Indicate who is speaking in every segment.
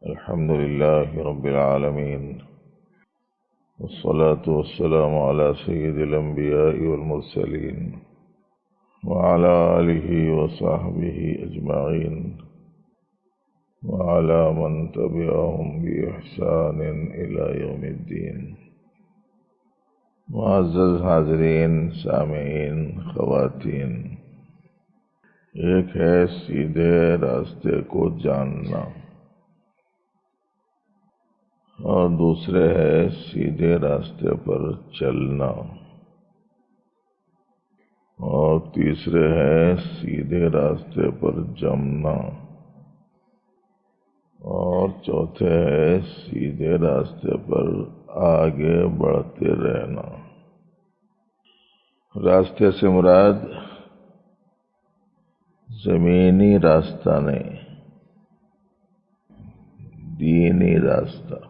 Speaker 1: الحمد لله رب العالمين، والصلاة والسلام على سيد الأنبياء والمرسلين وعلى آله وصحبه أجمعين وعلى من تبعهم بإحسان إلى يوم الدين۔ معزز حاضرین، سامعین، خواتین، ایک ہے سیدھے راستے کو جاننا اور دوسرے ہے سیدھے راستے پر چلنا، اور تیسرے ہے سیدھے راستے پر جمنا، اور چوتھے ہے سیدھے راستے پر آگے بڑھتے رہنا۔ راستے سے مراد زمینی راستہ نہیں، دینی راستہ۔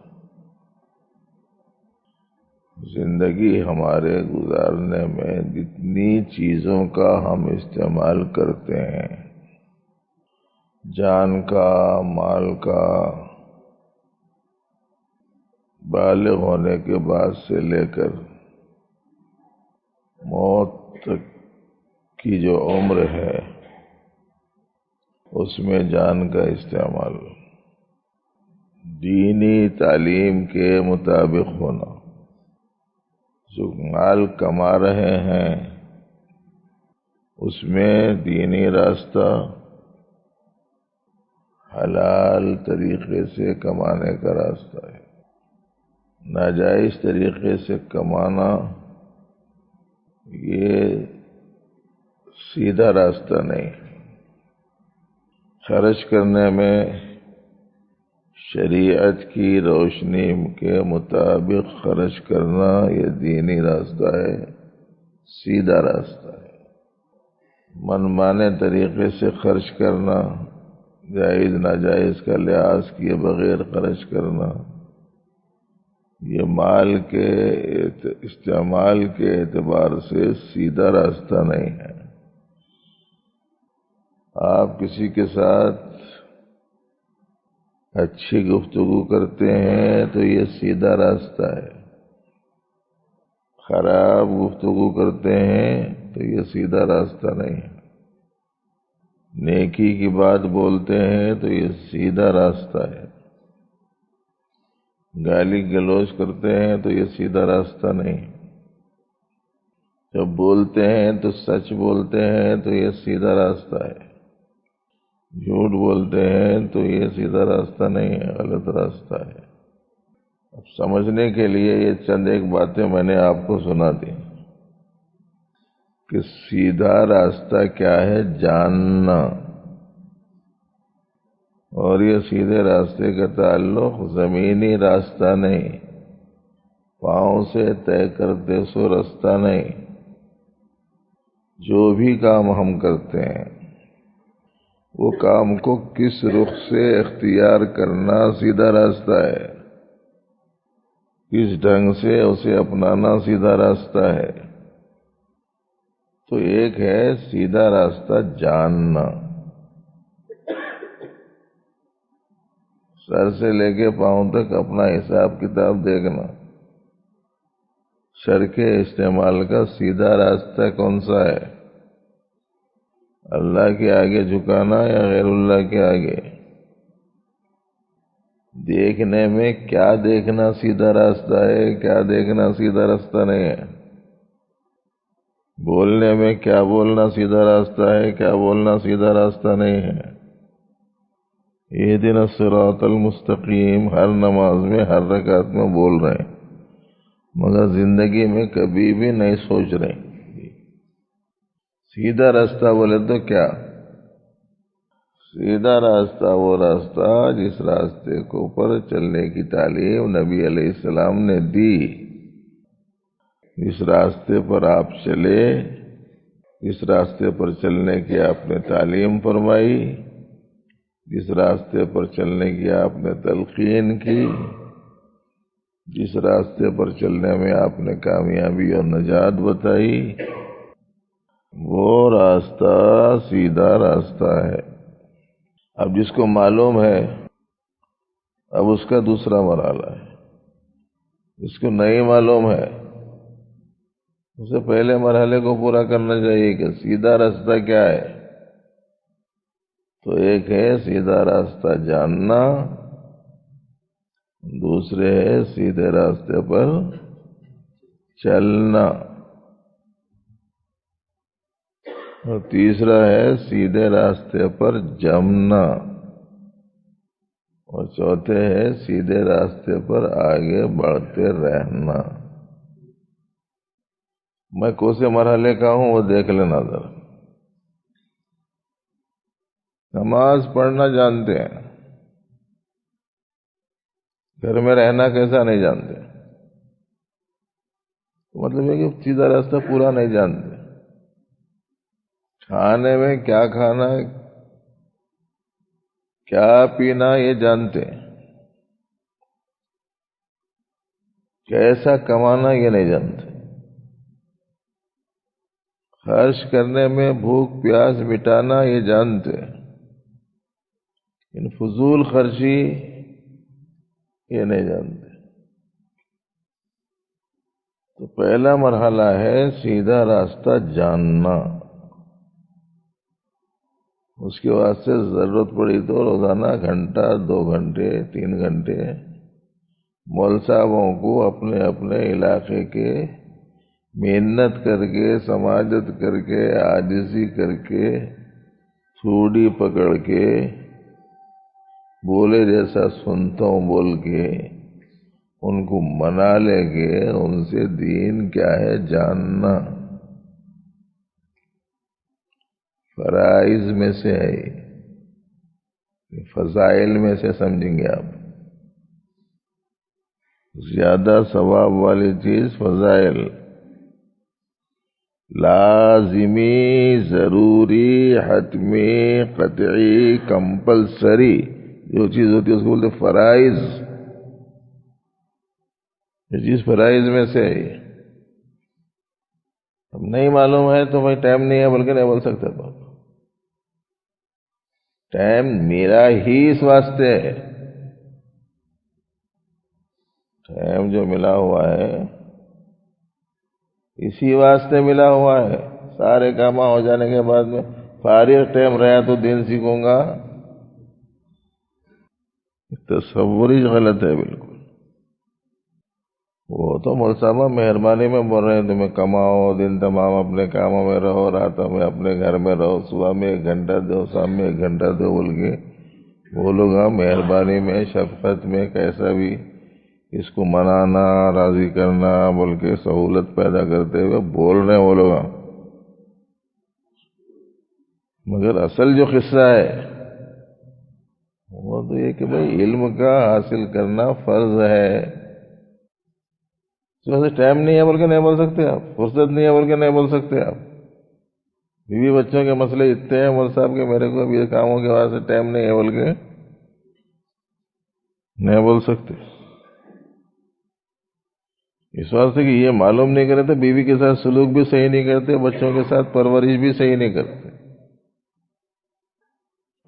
Speaker 1: زندگی ہمارے گزارنے میں جتنی چیزوں کا ہم استعمال کرتے ہیں، جان کا، مال کا، بالغ ہونے کے بعد سے لے کر موت تک کی جو عمر ہے، اس میں جان کا استعمال دینی تعلیم کے مطابق ہونا۔ جو مال کما رہے ہیں اس میں دینی راستہ، حلال طریقے سے کمانے کا راستہ ہے۔ ناجائز طریقے سے کمانا یہ سیدھا راستہ نہیں۔ خرچ کرنے میں شریعت کی روشنی کے مطابق خرچ کرنا یہ دینی راستہ ہے، سیدھا راستہ ہے۔ من مانے طریقے سے خرچ کرنا، جائز ناجائز کا لحاظ کیے بغیر خرچ کرنا، یہ مال کے استعمال کے اعتبار سے سیدھا راستہ نہیں ہے۔ آپ کسی کے ساتھ اچھی گفتگو کرتے ہیں تو یہ سیدھا راستہ ہے، خراب گفتگو کرتے ہیں تو یہ سیدھا راستہ نہیں ہے۔ نیکی کی بات بولتے ہیں تو یہ سیدھا راستہ ہے، گالی گلوچ کرتے ہیں تو یہ سیدھا راستہ نہیں ہے۔ جب بولتے ہیں تو سچ بولتے ہیں تو یہ سیدھا راستہ ہے، جھوٹ بولتے ہیں تو یہ سیدھا راستہ نہیں ہے، غلط راستہ ہے۔ اب سمجھنے کے لیے یہ چند ایک باتیں میں نے آپ کو سنا دی کہ سیدھا راستہ کیا ہے، جاننا۔ اور یہ سیدھے راستے کا تعلق زمینی راستہ نہیں، پاؤں سے طے کرتے سو راستہ نہیں۔ جو بھی کام ہم کرتے ہیں وہ کام کو کس رخ سے اختیار کرنا سیدھا راستہ ہے، کس ڈھنگ سے اسے اپنانا سیدھا راستہ ہے۔ تو ایک ہے سیدھا راستہ جاننا، سر سے لے کے پاؤں تک اپنا حساب کتاب دیکھنا، سر کے استعمال کا سیدھا راستہ کون سا ہے، اللہ کے آگے جھکانا یا غیر اللہ کے آگے؟ دیکھنے میں کیا دیکھنا سیدھا راستہ ہے، کیا دیکھنا سیدھا راستہ نہیں ہے؟ بولنے میں کیا بولنا سیدھا راستہ ہے، کیا بولنا سیدھا راستہ نہیں ہے؟ اہدنا الصراط المستقیم ہر نماز میں، ہر رکعت میں بول رہے ہیں، مگر زندگی میں کبھی بھی نہیں سوچ رہے۔ سیدھا راستہ بولے تو کیا؟ سیدھا راستہ وہ راستہ جس راستے کو پر چلنے کی تعلیم نبی علیہ السلام نے دی، جس راستے پر آپ چلے، جس راستے پر چلنے کی آپ نے تعلیم فرمائی، جس راستے پر چلنے کی آپ نے تلقین کی، جس راستے پر چلنے میں آپ نے کامیابی اور نجات بتائی، وہ راستہ سیدھا راستہ ہے۔ اب جس کو معلوم ہے اب اس کا دوسرا مرحلہ ہے، اس کو نہیں معلوم ہے، اسے پہلے مرحلے کو پورا کرنا چاہیے کہ سیدھا راستہ کیا ہے۔ تو ایک ہے سیدھا راستہ جاننا، دوسرے ہے سیدھے راستے پر چلنا، اور تیسرا ہے سیدھے راستے پر جمنا، اور چوتھے ہے سیدھے راستے پر آگے بڑھتے رہنا۔ میں کون سے مرحلے کا ہوں وہ دیکھ لینا ذرا۔ نماز پڑھنا جانتے ہیں، گھر میں رہنا کیسا نہیں جانتے، مطلب ہے کہ سیدھا راستہ پورا نہیں جانتے۔ کھانے میں کیا کھانا، کیا پینا یہ جانتے ہیں، کیسا کمانا یہ نہیں جانتے۔ خرچ کرنے میں بھوک پیاس مٹانا یہ جانتے ہیں، ان فضول خرچی یہ نہیں جانتے۔ تو پہلا مرحلہ ہے سیدھا راستہ جاننا۔ اس کے واسطے ضرورت پڑی تو روزانہ گھنٹہ 2 گھنٹے 3 گھنٹے مول صاحبوں کو اپنے اپنے علاقے کے محنت کر کے سماجت کر کے عاجزی کر کے تھوڑی پکڑ کے بولے جیسا سنتا ہوں بول کے ان کو منا لے کے ان سے دین کیا ہے جاننا۔ فرائض میں سے ہے، فضائل میں سے سمجھیں گے آپ۔ زیادہ ثواب والی چیز فضائل، لازمی ضروری حتمی قطعی کمپلسری جو چیز ہوتی ہے اس کو بولتے فرائض۔ یہ چیز فرائض میں سے ہے۔ اب نہیں معلوم ہے تو بھائی ٹائم نہیں ہے بلکہ نہیں بول سکتے تو ٹائم میرا ہی اس واسطے ہے، ٹائم جو ملا ہوا ہے اسی واسطے ملا ہوا ہے۔ سارے کام ہو جانے کے بعد میں فارغ ٹائم رہا تو دین سیکھوں گا، تصور ہی غلط ہے بالکل۔ وہ تو مول صاحبہ مہربانی میں بول رہے ہیں تمہیں کماؤ، دن تمام اپنے کاموں میں رہو، راتوں میں اپنے گھر میں رہو، صبح میں 1 گھنٹہ دو، شام میں 1 گھنٹہ دو بول کے بولو گا مہربانی میں شفقت میں کیسا بھی اس کو منانا راضی کرنا بول کے سہولت پیدا کرتے ہوئے بول رہے ہیں وہ لوگ، مگر اصل جو قصہ ہے وہ تو یہ کہ بھئی علم کا حاصل کرنا فرض ہے۔ ٹائم نہیں ہے بول کے نہیں بول سکتے آپ، فرصت نہیں ہے بول کے نہیں بول سکتے آپ۔ بیوی بچوں کے مسئلے اتنے ہیں مول صاحب کے میرے کو ابھی کاموں کے واسطے ٹائم نہیں ہے بول کے نہیں بول سکتے۔ اس واسطے کہ یہ معلوم نہیں کرتے، بیوی کے ساتھ سلوک بھی صحیح نہیں کرتے، بچوں کے ساتھ پرورش بھی صحیح نہیں کرتے۔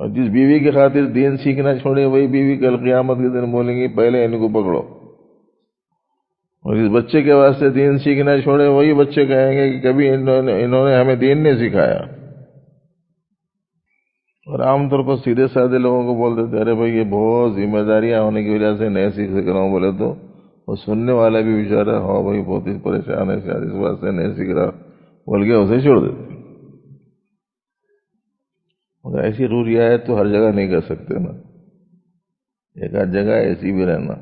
Speaker 1: اور جس بیوی کی خاطر دین سیکھنا چھوڑے وہی بیوی کل قیامت کے دن بولیں گی پہلے ان کو پکڑو، اور جس بچے کے واسطے دین سیکھنا چھوڑے وہی بچے کہیں گے کہ کبھی انہوں نے ہمیں دین نہیں سکھایا۔ اور عام طور پر سیدھے سادے لوگوں کو بول دیتے ارے بھائی یہ بہت ذمہ داریاں ہونے کی وجہ سے نہیں سیکھ سک رہا ہوں بولے تو وہ سننے والا بھی بیچارہ ہو بھائی بہت ہی پریشان ہے شاید اس واسطے نہیں سیکھ رہا بول کے اسے چھوڑ دیتے۔ مگر ایسی رو رعایت تو ہر جگہ نہیں کر سکتے نا، ایک آدھ جگہ ایسی بھی رہنا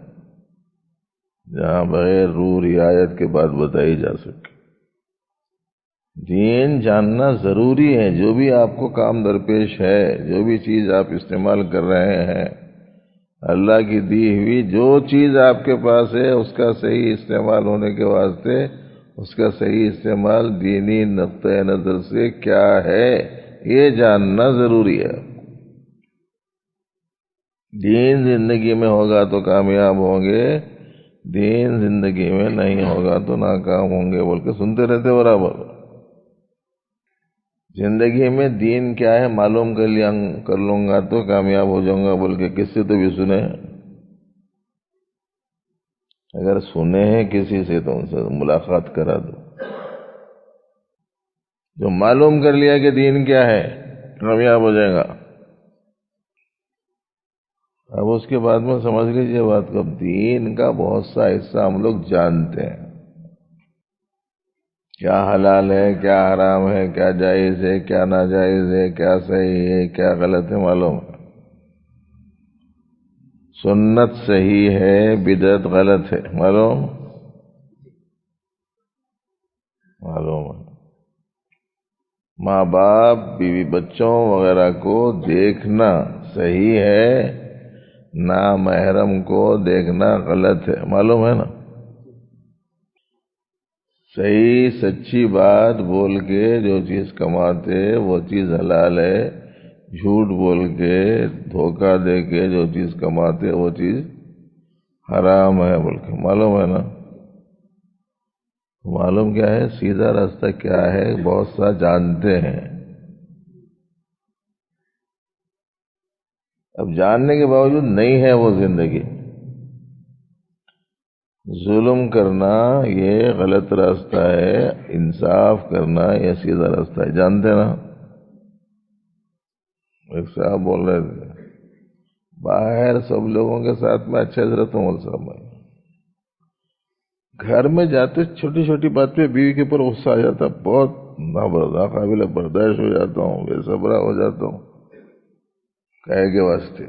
Speaker 1: جہاں بغیر رو رعایت کے بات بتائی جا سکے۔ دین جاننا ضروری ہے، جو بھی آپ کو کام درپیش ہے، جو بھی چیز آپ استعمال کر رہے ہیں، اللہ کی دی ہوئی جو چیز آپ کے پاس ہے اس کا صحیح استعمال ہونے کے واسطے اس کا صحیح استعمال دینی نقطۂ نظر سے کیا ہے یہ جاننا ضروری ہے۔ دین زندگی میں ہوگا تو کامیاب ہوں گے، دین زندگی میں نہیں ہوگا تو ناکام ہوں گے بول کے سنتے رہتے برابر۔ زندگی میں دین کیا ہے معلوم کر لوں گا تو کامیاب ہو جاؤں گا بول کے کس سے تو بھی سنے، اگر سنے ہیں کسی سے تو ان سے ملاقات کرا دو. جو معلوم کر لیا کہ دین کیا ہے کامیاب ہو جائے گا. اب اس کے بعد میں سمجھ لیجیے بات کو، دین کا بہت سا حصہ ہم لوگ جانتے ہیں، کیا حلال ہے، کیا حرام ہے، کیا جائز ہے، کیا ناجائز ہے، کیا صحیح ہے، کیا غلط ہے، معلوم ہے. سنت صحیح ہے، بدعت غلط ہے، معلوم ہے. ماں باپ بیوی بچوں وغیرہ کو دیکھنا صحیح ہے، نامحرم کو دیکھنا غلط ہے، معلوم ہے نا. صحیح سچی بات بول کے جو چیز کماتے وہ چیز حلال ہے، جھوٹ بول کے دھوکہ دے کے جو چیز کماتے وہ چیز حرام ہے بول کے، معلوم ہے نا. معلوم کیا ہے، سیدھا راستہ کیا ہے بہت سا جانتے ہیں. اب جاننے کے باوجود نہیں ہے وہ زندگی. ظلم کرنا یہ غلط راستہ ہے، انصاف کرنا یہ سیدھا راستہ ہے، جانتے نا. ایک صاحب بول رہے تھے باہر سب لوگوں کے ساتھ میں اچھے سے رہتا ہوں، صاحب میں گھر میں جاتے چھوٹی چھوٹی بات پہ بیوی کے اوپر غصہ آ جاتا، بہت ناقابل برداشت ہو جاتا ہوں، بے صبرا ہو جاتا ہوں. کہے کے واسطے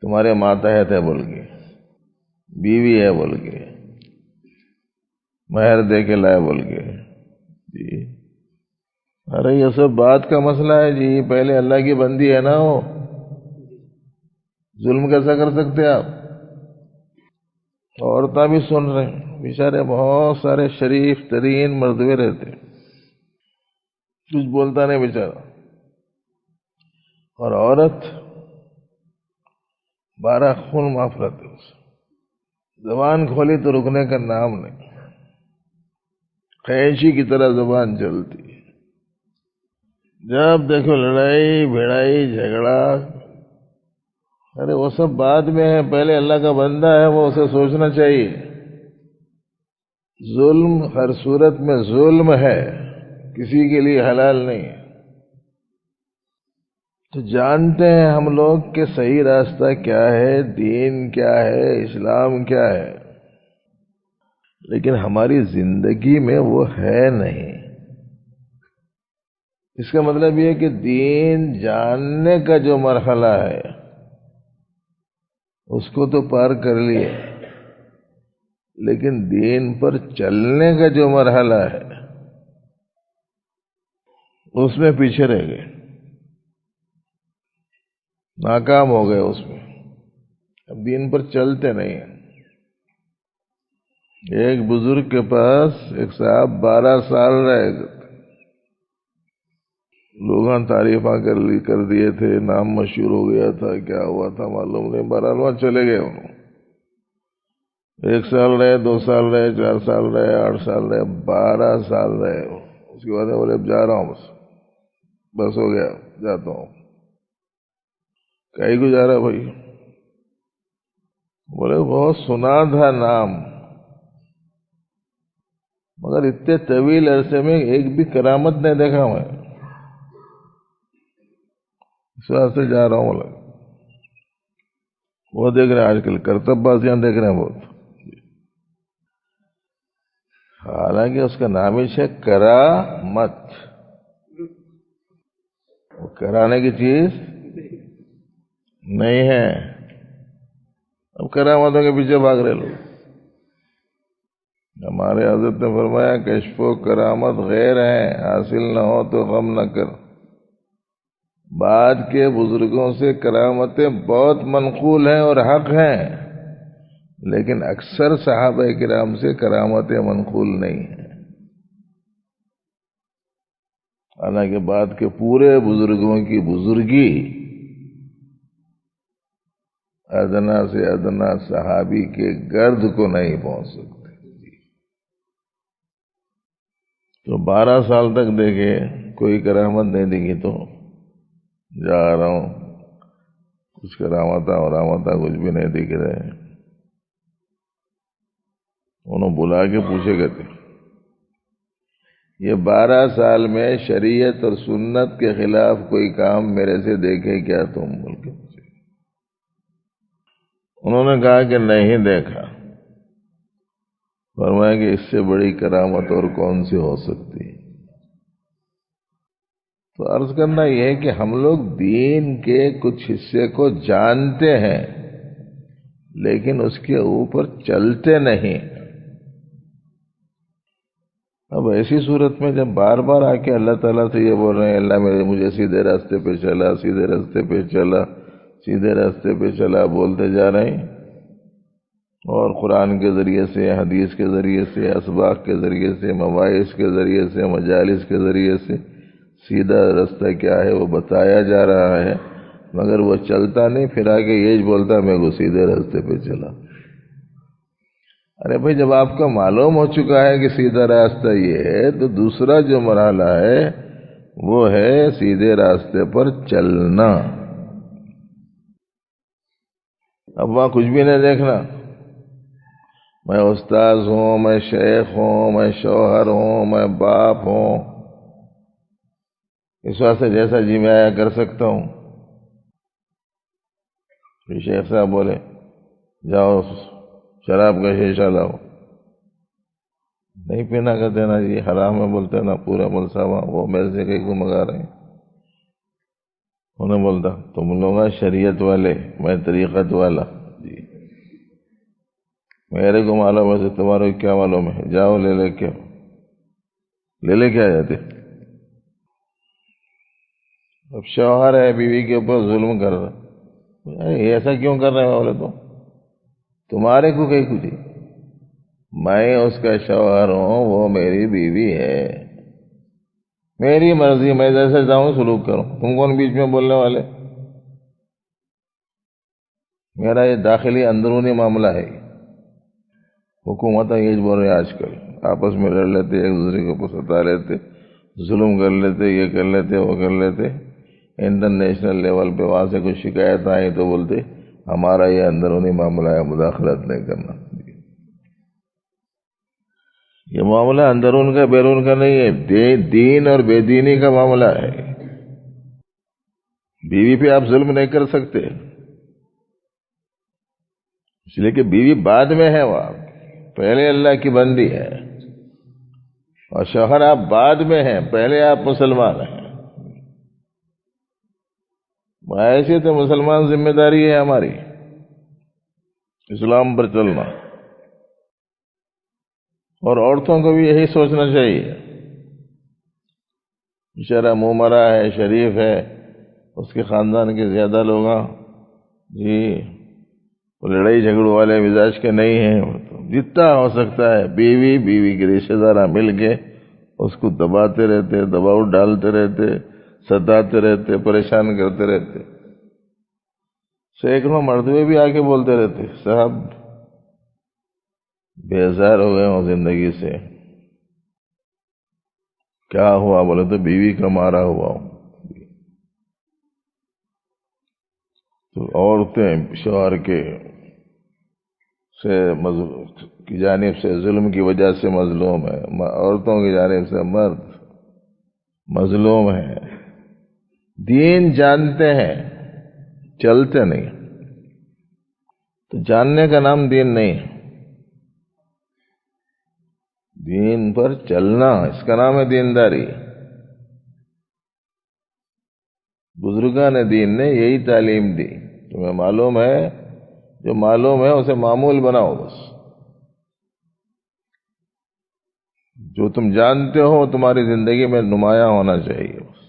Speaker 1: تمہارے ماتحت ہے بول کے، بیوی ہے بول کے، مہر دے کے لائے بول کے. جی ارے یہ سب بات کا مسئلہ ہے جی، پہلے اللہ کی بندی ہے نا، وہ ظلم کیسا کر سکتے آپ. عورتیں بھی سن رہے ہیں، بیچارے بہت سارے شریف ترین مردوے رہتے، کچھ بولتا نہیں بیچارہ. اور عورت 12 خون معاف رہتے، زبان کھولی تو رکنے کا نام نہیں، خینچی کی طرح زبان چلتی. جب دیکھو لڑائی بھڑائی جھگڑا، ارے وہ سب بعد میں ہے، پہلے اللہ کا بندہ ہے وہ، اسے سوچنا چاہیے. ظلم ہر صورت میں ظلم ہے، کسی کے لیے حلال نہیں ہے. تو جانتے ہیں ہم لوگ کہ صحیح راستہ کیا ہے، دین کیا ہے، اسلام کیا ہے، لیکن ہماری زندگی میں وہ ہے نہیں. اس کا مطلب یہ ہے کہ دین جاننے کا جو مرحلہ ہے اس کو تو پار کر لیے، لیکن دین پر چلنے کا جو مرحلہ ہے اس میں پیچھے رہ گئے، ناکام ہو گئے اس میں. اب دین پر چلتے نہیں ہیں. ایک بزرگ کے پاس ایک صاحب 12 سال رہے، لوگاں تعریفاں کر دیے تھے، نام مشہور ہو گیا تھا، کیا ہوا تھا معلوم نہیں، بہرحال وہاں چلے گئے. انہوں 1 سال رہے، 2 سال رہے، 4 سال رہے، 8 سال رہے، 12 سال رہے. اس کے بعد بولے اب جا رہا ہوں، بس ہو گیا، جاتا ہوں. کہیں کو جا رہا بھائی؟ بولے بہت سنا تھا نام، مگر اتنے طویل عرصے میں ایک بھی کرامت نہیں دیکھا میں، اس واسطے جا رہا ہوں. وہ دیکھ رہے ہیں آج کل کرتب بازیاں دیکھ رہے ہیں بہت، حالانکہ اس کا نام ہی ہے کرامت. وہ کرانے کی چیز نہیں ہے. اب کرامتوں کے پیچھے بھاگ رہے لوگ. ہمارے حضرت نے فرمایا کشف و کرامت غیر ہے، حاصل نہ ہو تو غم نہ کر. بعد کے بزرگوں سے کرامتیں بہت منقول ہیں اور حق ہیں، لیکن اکثر صحابہ کرام سے کرامتیں منقول نہیں ہیں. حالانکہ بعد کے پورے بزرگوں کی بزرگی ادنا سے ادنا صحابی کے گرد کو نہیں پہنچ سکتے. تو 12 سال تک دیکھے کوئی کرامت نہیں دکھی، تو جا رہا ہوں، کچھ کرامتا کچھ بھی نہیں دکھ رہے. انہوں بلا کے پوچھے کرتے یہ 12 سال میں شریعت اور سنت کے خلاف کوئی کام میرے سے دیکھے کیا تم؟ بول کے پوچھے۔ انہوں نے کہا کہ نہیں دیکھا۔ فرمایا کہ اس سے بڑی کرامت اور کون سی ہو سکتی ہے؟ تو عرض کرنا یہ ہے کہ ہم لوگ دین کے کچھ حصے کو جانتے ہیں لیکن اس کے اوپر چلتے نہیں۔ اب ایسی صورت میں جب بار بار آ کے اللہ تعالیٰ سے یہ بول رہے ہیں اللہ مجھے سیدھے راستے پہ چلا، سیدھے راستے پہ چلا، سیدھے راستے پہ چلا بولتے جا رہے ہیں، اور قرآن کے ذریعے سے، حدیث کے ذریعے سے، اسباق کے ذریعے سے، مواعظ کے ذریعے سے، مجالس کے ذریعے سے سیدھا راستہ کیا ہے وہ بتایا جا رہا ہے، مگر وہ چلتا نہیں، پھر آگے یہ بولتا میں کو سیدھے راستے پہ چلا۔ ارے بھائی جب آپ کو معلوم ہو چکا ہے کہ سیدھا راستہ یہ ہے تو دوسرا جو مرحلہ ہے وہ ہے سیدھے راستے پر چلنا۔ اب وہاں کچھ بھی نہیں دیکھنا، میں استاذ ہوں، میں شیخ ہوں، میں شوہر ہوں، میں باپ ہوں، اس واسطے جیسا جی میں آیا کر سکتا ہوں۔ پھر شیخ صاحب بولے جاؤ شراب کا شیشہ لاؤ، نہیں پینا کا دینا جی حرام ہے بولتے نا، پورا ملسا وہ میرے سے کہیں کو منگا رہے ہیں۔ انہیں بولتا تم لوگ شریعت والے، میں طریقت والا، جی میرے کو معلوم ہے سے تمہارے کیا معلوم ہے، جاؤ لے لے کے آ جاتے۔ اب شوہر ہے بیوی کے اوپر ظلم کر رہا، ایسا کیوں کر رہے ہیں؟ بولے تو تمہارے کو کہیں کچھ، میں اس کا شوہر ہوں، وہ میری بیوی ہے، میری مرضی، میں جیسے چاہوں سلوک کروں، تم کون بیچ میں بولنے والے؟ میرا یہ داخلی اندرونی معاملہ ہے۔ حکومت یہ بول رہے ہیں آج کل آپس میں لڑ لیتے، ایک دوسرے کو ستا لیتے، ظلم کر لیتے، یہ کر لیتے، وہ کر لیتے۔ انٹرنیشنل لیول پہ وہاں سے کچھ شکایت آئی تو بولتے ہمارا یہ اندرونی معاملہ ہے، مداخلت نہیں کرنا۔ یہ معاملہ اندرون کا بیرون کا نہیں ہے، دین اور بے دینی کا معاملہ ہے۔ بیوی پہ آپ ظلم نہیں کر سکتے، اس لیے کہ بیوی بعد میں ہے، وہ پہلے اللہ کی بندی ہے، اور شوہر آپ بعد میں ہیں، پہلے آپ مسلمان ہیں۔ ایسے تو مسلمان ذمہ داری ہے ہماری اسلام پر چلنا، اور عورتوں کو بھی یہی سوچنا چاہیے۔ بیچارہ منہ مرا ہے، شریف ہے، اس کے خاندان کے زیادہ لوگ جی وہ لڑائی جھگڑوں والے مزاج کے نہیں ہیں، جتنا ہو سکتا ہے بیوی کے رشتے دار مل کے اس کو دباتے رہتے، دباؤ ڈالتے رہتے، ستاتے رہتے، پریشان کرتے رہتے۔ سینکڑوں مردوے بھی آ کے بولتے رہتے صاحب بیزار ہو گئے ہوں زندگی سے۔ کیا ہوا؟ بولے تو بیوی کا مارا ہوا ہوں۔ تو عورتیں شوہر کی جانب سے ظلم کی وجہ سے مظلوم ہے، عورتوں کی جانب سے مرد مظلوم ہے۔ دین جانتے ہیں، چلتے نہیں، تو جاننے کا نام دین نہیں ہے، دین پر چلنا اس کا نام ہے دینداری۔ بزرگان دین نے یہی تعلیم دی، تمہیں معلوم ہے، جو معلوم ہے اسے معمول بناؤ، بس جو تم جانتے ہو تمہاری زندگی میں نمایاں ہونا چاہیے بس۔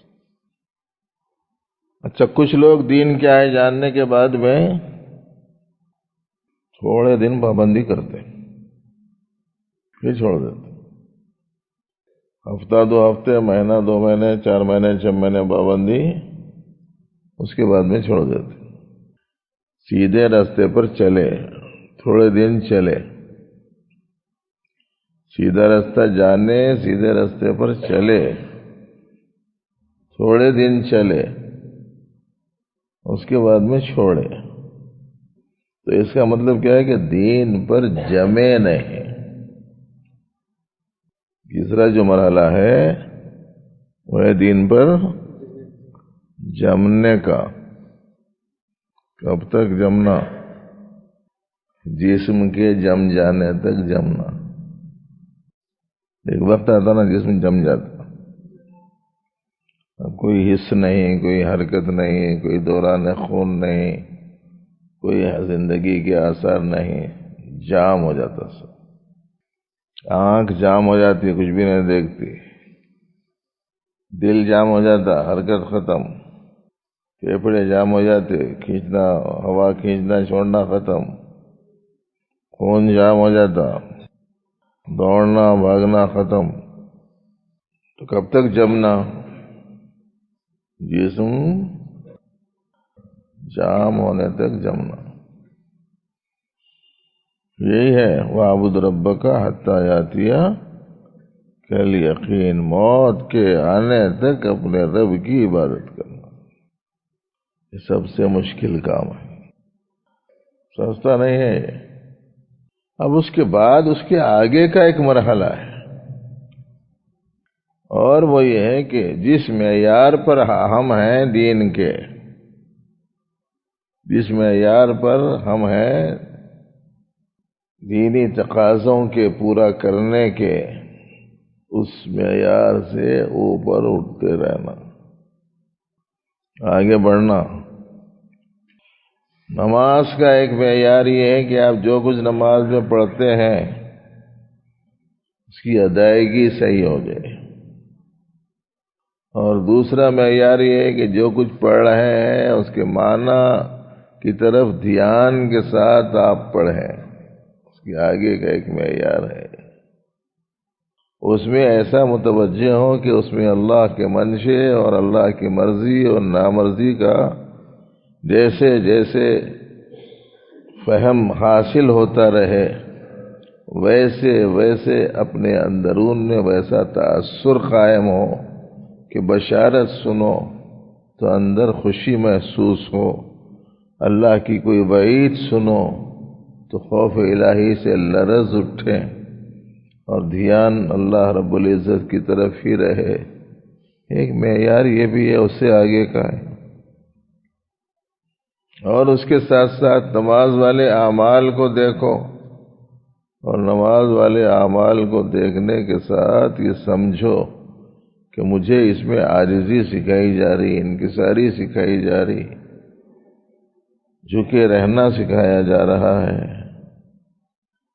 Speaker 1: اچھا کچھ لوگ دین کیا ہے جاننے کے بعد میں تھوڑے دن پابندی کرتے پھر چھوڑ دیتے، ہفتہ 2 ہفتے، مہینہ 2 مہینے، 4 مہینے، 6 مہینے پابندی، اس کے بعد میں چھوڑ دیتے۔ سیدھے راستے پر چلے، تھوڑے دن چلے، سیدھا راستہ جانے، سیدھے راستے پر چلے، تھوڑے دن چلے، اس کے بعد میں چھوڑے، تو اس کا مطلب کیا ہے کہ دین پر جمے نہیں، تیسرا جو مرحلہ ہے وہ ہے دین پر جمنے کا. کب تک جمنا؟ جسم کے جم جانے تک جمنا. ایک وقت آتا نا جسم جم جاتا، اب کوئی حس نہیں، کوئی حرکت نہیں، کوئی دوران خون نہیں، کوئی زندگی کے آثار نہیں، جام ہو جاتا سب. آنکھ جام ہو جاتی، کچھ بھی نہیں دیکھتی. دل جام ہو جاتا، حرکت ختم. پھیپھڑے جام ہو جاتے، کھینچنا، ہوا کھینچنا چھوڑنا ختم. خون جام ہو جاتا، دوڑنا بھاگنا ختم. تو کب تک جمنا؟ جسم جام ہونے تک جمنا. یہی ہے وَاعْبُدْ رَبَّكَ حَتَّىٰ يَأْتِيَ کَالْيَقِينُ. موت کے آنے تک اپنے رب کی عبادت کرنا. یہ سب سے مشکل کام ہے، سستا نہیں ہے یہ. اب اس کے بعد اس کے آگے کا ایک مرحلہ ہے، اور وہ یہ ہے کہ جس معیار پر ہم ہیں دین کے، جس معیار پر ہم ہیں دینی تقاضوں کے پورا کرنے کے، اس معیار سے اوپر اٹھتے رہنا، آگے بڑھنا. نماز کا ایک معیار یہ ہے کہ آپ جو کچھ نماز میں پڑھتے ہیں اس کی ادائیگی صحیح ہو جائے. اور دوسرا معیار یہ ہے کہ جو کچھ پڑھ رہے ہیں اس کے معنی کی طرف دھیان کے ساتھ آپ پڑھیں. اس کے آگے کا ایک معیار ہے، اس میں ایسا متوجہ ہو کہ اس میں اللہ کے منشے اور اللہ کی مرضی اور نامرضی کا جیسے جیسے فہم حاصل ہوتا رہے، ویسے ویسے اپنے اندرون میں ویسا تأثر قائم ہو کہ بشارت سنو تو اندر خوشی محسوس ہو، اللہ کی کوئی وعید سنو تو خوف الہی سے لرز اٹھے اور دھیان اللہ رب العزت کی طرف ہی رہے. ایک معیار یہ بھی ہے، اس سے آگے کا ہے. اور اس کے ساتھ ساتھ نماز والے اعمال کو دیکھو، اور نماز والے اعمال کو دیکھنے کے ساتھ یہ سمجھو کہ مجھے اس میں عاجزی سکھائی جا رہی، انکساری سکھائی جا رہی، جھکے رہنا سکھایا جا رہا ہے.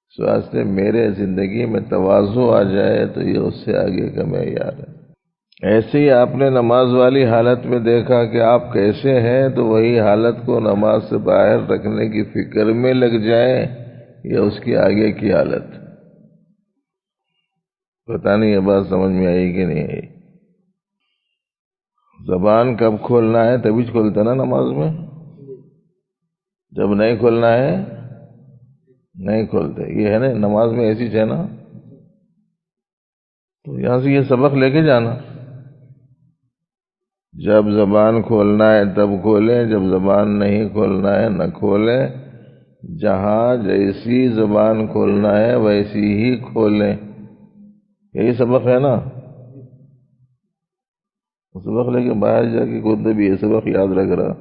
Speaker 1: اس واسطے میرے زندگی میں تواضع آ جائے تو یہ اس سے آگے کا معیار ہے. ایسے ہی آپ نے نماز والی حالت میں دیکھا کہ آپ کیسے ہیں تو وہی حالت کو نماز سے باہر رکھنے کی فکر میں لگ جائیں، یا اس کی آگے کی حالت. پتہ نہیں یہ بات سمجھ میں آئی کہ نہیں آئی. زبان کب کھولنا ہے؟ تبھی کھولتا نا نماز میں. جب نہیں کھولنا ہے نہیں کھولتے. یہ ہے نا نماز میں ایسی ہے نا. تو یہاں سے یہ سبق لے کے جانا، جب زبان کھولنا ہے تب کھولیں، جب زبان نہیں کھولنا ہے نہ کھولیں. جہاں جیسی زبان کھولنا ہے ویسی ہی کھولیں. یہی سبق ہے نا. سبق لے کے باہر جا کے خود بھی یہ سبق یاد رکھ رہا،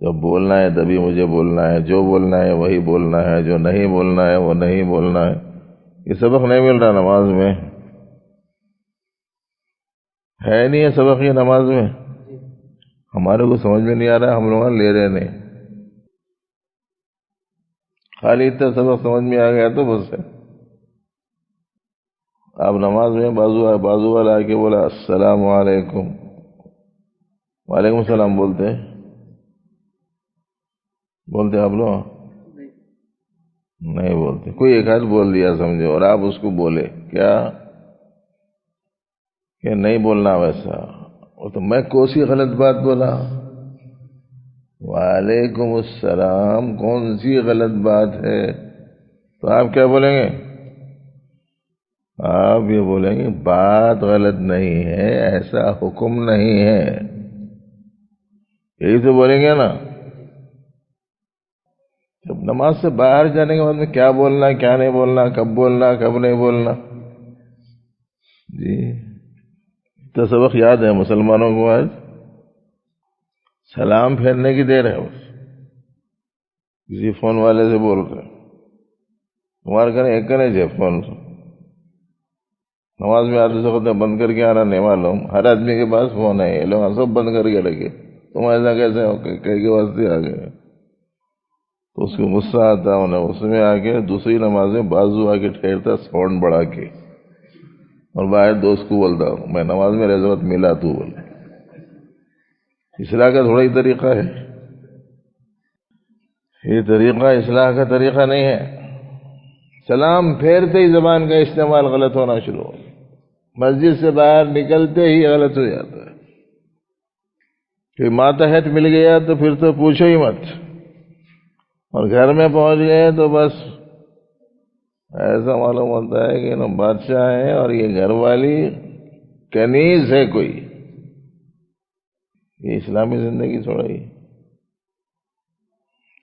Speaker 1: جب بولنا ہے تبھی مجھے بولنا ہے، جو بولنا ہے وہی بولنا ہے، جو نہیں بولنا ہے وہ نہیں بولنا ہے. یہ سبق نہیں مل رہا نماز میں، ہے نہیں یہ سبق یہ نماز میں. ہمارے کو سمجھ میں نہیں آ رہا، ہم لوگ لے رہے نہیں. خالی اتنا سبق سمجھ میں آ گیا تو بس ہے. آپ نماز میں بازو والا آ کے بولا السلام علیکم، وعلیکم السلام بولتے آپ لوگ نہیں بولتے. کوئی ایک آدھ بول دیا سمجھو، اور آپ اس کو بولے کیا کہ نہیں بولنا ویسا. وہ تو میں کوسی غلط بات بولا. وعلیکم السلام کون سی غلط بات ہے؟ تو آپ کیا بولیں گے؟ آپ یہ بولیں گے بات غلط نہیں ہے، ایسا حکم نہیں ہے. یہی تو بولیں گے نا. جب نماز سے باہر جانے کے بعد میں کیا بولنا کیا نہیں بولنا، کب بولنا کب نہیں بولنا، جی تو سبق یاد ہے مسلمانوں کو آج؟ سلام پھیرنے کی دیر ہے بس. کسی فون والے سے بول رہے تمہارے کریں ایک کرے جے فون نماز میں آتے وقت بند کر کے آنا نہیں معلوم. ہر آدمی کے پاس فون ہے, یہ لوگ سب بند کر کے رکھے. تم ایسا کیسے ہو کہ کے واسطے آ گئے؟ تو اس کو غصہ آتا انہیں. اس میں آ کے دوسری نماز میں بازو آ کے ٹھہرتا ساؤنڈ بڑھا کے, اور باہر دوست کو بولتا ہوں میں نماز میں رضوت ملا تو بول. اصلاح کا تھوڑا ہی طریقہ ہے یہ طریقہ, اصلاح کا طریقہ نہیں ہے. سلام پھیرتے ہی زبان کا استعمال غلط ہونا شروع ہو, مسجد سے باہر نکلتے ہی غلط ہو جاتا ہے. پھر ماتحت مل گیا تو پھر تو پوچھو ہی مت, اور گھر میں پہنچ گئے تو بس ایسا معلوم ہوتا ہے کہ بادشاہ ہے اور یہ گھر والی کنیز ہے کوئی. یہ اسلامی زندگی تھوڑا ہی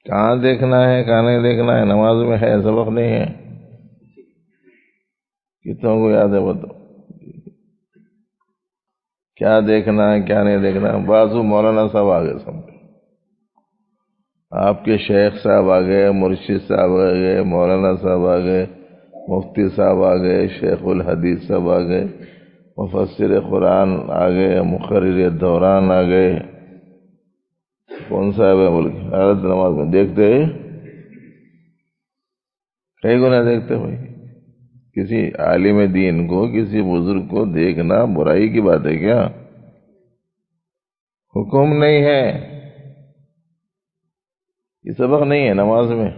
Speaker 1: کہاں دیکھنا ہے کہاں نہیں دیکھنا ہے. نماز میں ہے, سبق نہیں ہے. کتنوں کو یاد ہے بتاؤ کیا دیکھنا ہے کیا نہیں دیکھنا ہے؟ بازو مولانا صاحب آ گئے سمجھو, آپ کے شیخ صاحب آ گئے, مرشد صاحب آ گئے, مولانا صاحب آ گئے, مفتی صاحب آ گئے, شیخ الحدیث صاحب آ گئے, مفسر قرآن آ گئے, مقرر دوران آ گئے. کون صاحب ہے بول کے حالت نماز میں دیکھتے کئی کو نہ دیکھتے بھائی. کسی عالم دین کو, کسی بزرگ کو دیکھنا برائی کی بات ہے کیا؟ حکم نہیں ہے, یہ سبق نہیں ہے نماز میں.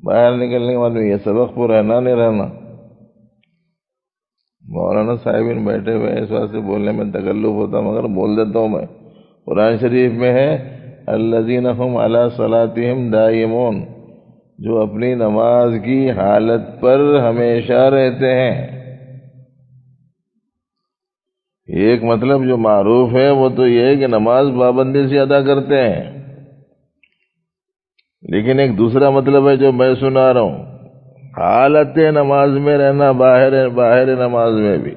Speaker 1: باہر نکلنے کے بعد میں یہ سبق پر رہنا نہیں رہنا. مولانا صاحبین بیٹھے ہوئے اس واسطے بولنے میں تکلف ہوتا, مگر بول دیتا ہوں میں. قرآن شریف میں ہے الذین هم علی صلاتہم دائمون, جو اپنی نماز کی حالت پر ہمیشہ رہتے ہیں. ایک مطلب جو معروف ہے وہ تو یہ ہے کہ نماز پابندی سے ادا کرتے ہیں, لیکن ایک دوسرا مطلب ہے جو میں سنا رہا ہوں, حالت نماز میں رہنا, باہر نماز میں بھی.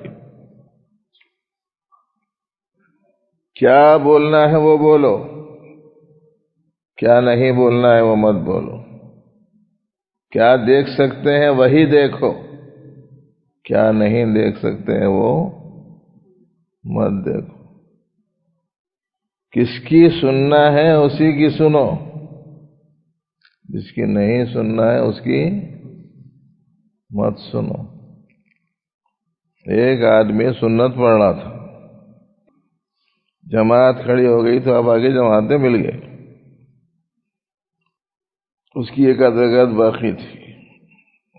Speaker 1: کیا بولنا ہے وہ بولو, کیا نہیں بولنا ہے وہ مت بولو. کیا دیکھ سکتے ہیں وہی دیکھو, کیا نہیں دیکھ سکتے ہیں وہ مت دیکھو. کس کی سننا ہے اسی کی سنو, جس کی نہیں سننا ہے اس کی مت سنو. ایک آدمی سنت پڑھ رہا تھا, جماعت کھڑی ہو گئی تو اب آگے جماعتیں مل گئی. اس کی ایک رکعت باقی تھی,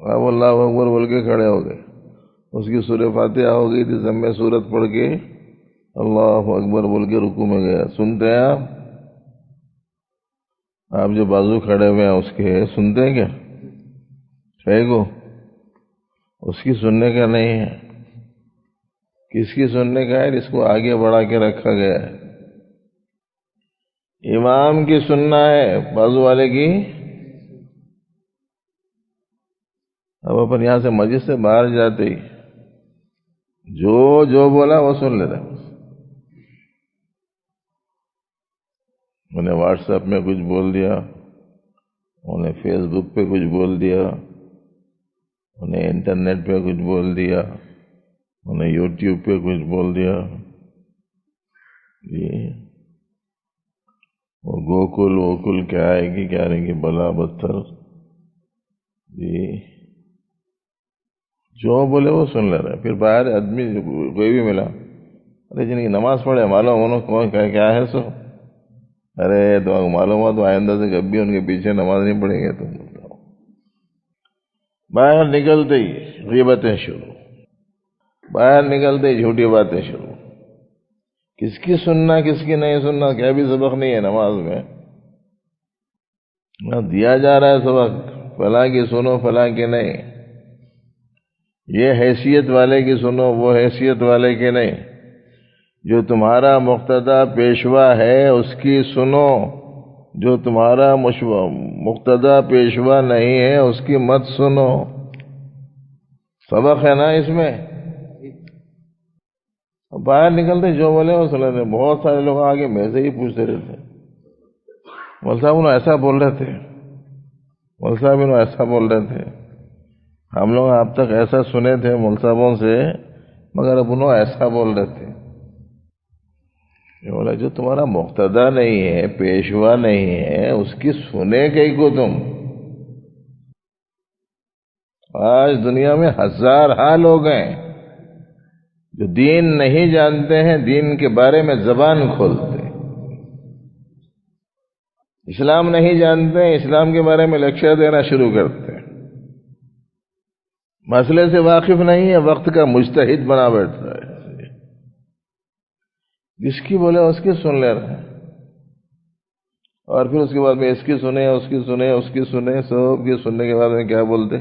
Speaker 1: اب اللہ اکبر بول کے کھڑے ہو گئے. اس کی سورہ فاتحہ ہو گئی تھی, ضم سورت پڑھ کے اللہ اکبر بول کے رکوع میں گیا. سنتے ہیں آپ جو بازو کھڑے ہوئے ہیں اس کے سنتے ہیں کیا؟ کہے کو اس کی سننے کا نہیں ہے. کس کی سننے کا ہے؟ اس کو آگے بڑھا کے رکھا گیا ہے. امام کی سننا ہے, بازو والے کی. اب اپن یہاں سے مسجد سے باہر جاتے ہی جو بولا وہ سن لیتے. انہیں واٹس ایپ میں کچھ بول دیا, انہیں فیس بک پہ کچھ بول دیا, انہیں انٹرنیٹ پہ کچھ بول دیا, انہیں یوٹیوب پہ کچھ بول دیا. جی وہ گوکل ووکل کیا آئے گی کیا رہے گی بلا بدتر. جی جو بولے وہ سن لے رہے. پھر باہر آدمی کوئی بھی ملا, ارے جن کی نماز پڑھے معلوم انہوں کون کیا ہے سو, ارے تو معلوم ہوا تو آئندہ سے کبھی ان کے پیچھے نماز نہیں پڑھیں گے. تم باہر نکلتے ہی غیبتیں شروع, باہر نکلتے ہی جھوٹی باتیں شروع. کس کی سننا کس کی نہیں سننا, کیا بھی سبق نہیں ہے نماز میں. دیا جا رہا ہے سبق, فلاں کی سنو فلاں کی نہیں. یہ حیثیت والے کی سنو, وہ حیثیت والے کی نہیں. جو تمہارا مقتدی پیشوا ہے اس کی سنو, جو تمہارا مقتدی پیشوا نہیں ہے اس کی مت سنو. سبق ہے نا اس میں, باہر نکلتے جو بولے وہ سن لیتے. بہت سارے لوگ آگے میں سے ہی پوچھتے رہتے مول صاحب انہوں ایسا بول رہے تھے، مول صاحب انہوں ایسا بول رہے تھے. ہم لوگ اب تک ایسا سنے تھے مول صاحبوں سے، مگر اب انہوں ایسا بول رہے تھے. بولا جو تمہارا مقتدی نہیں ہے، پیشوا نہیں ہے، اس کی سنے کہیں کو تم. آج دنیا میں ہزارہا لوگ ہیں جو دین نہیں جانتے ہیں، دین کے بارے میں زبان کھولتے، اسلام نہیں جانتے ہیں، اسلام کے بارے میں لیکچر دینا شروع کرتے ہیں. مسئلے سے واقف نہیں ہے، وقت کا مجتہد بنا بیٹھتا ہے. جس کی بولے اس کی سن لے رہے ہیں، اور پھر اس کے بعد میں اس کی سنے، اس کی سنے، اس کی سنے، سب کی سننے کے بعد میں کیا بولتے؟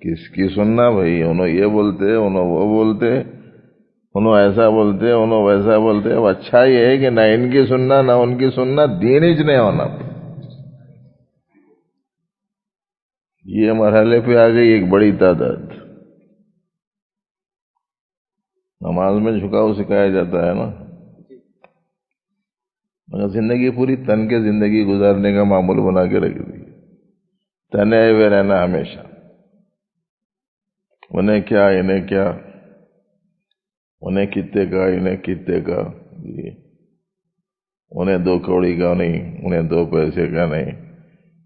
Speaker 1: کس کی سننا بھائی؟ انہوں یہ بولتے، انہوں وہ بولتے، انہوں ایسا بولتے، انہوں ویسا بولتے. اب اچھا یہ ہے کہ نہ ان کی سننا نہ ان کی سننا، دین ہی نہیں ہونا. یہ مرحلے پہ آ گئی ایک بڑی تعداد. نماز میں جھکاؤ سکھایا جاتا ہے نا، مگر زندگی پوری تن کے زندگی گزارنے کا معمول بنا کے رکھ دی. تنے ہوئے رہنا ہمیشہ، انہیں کیا انہیں کیا، انہیں کتے کا انہیں کتے کا، انہیں 2 کوڑی کا نہیں، انہیں 2 پیسے کا نہیں.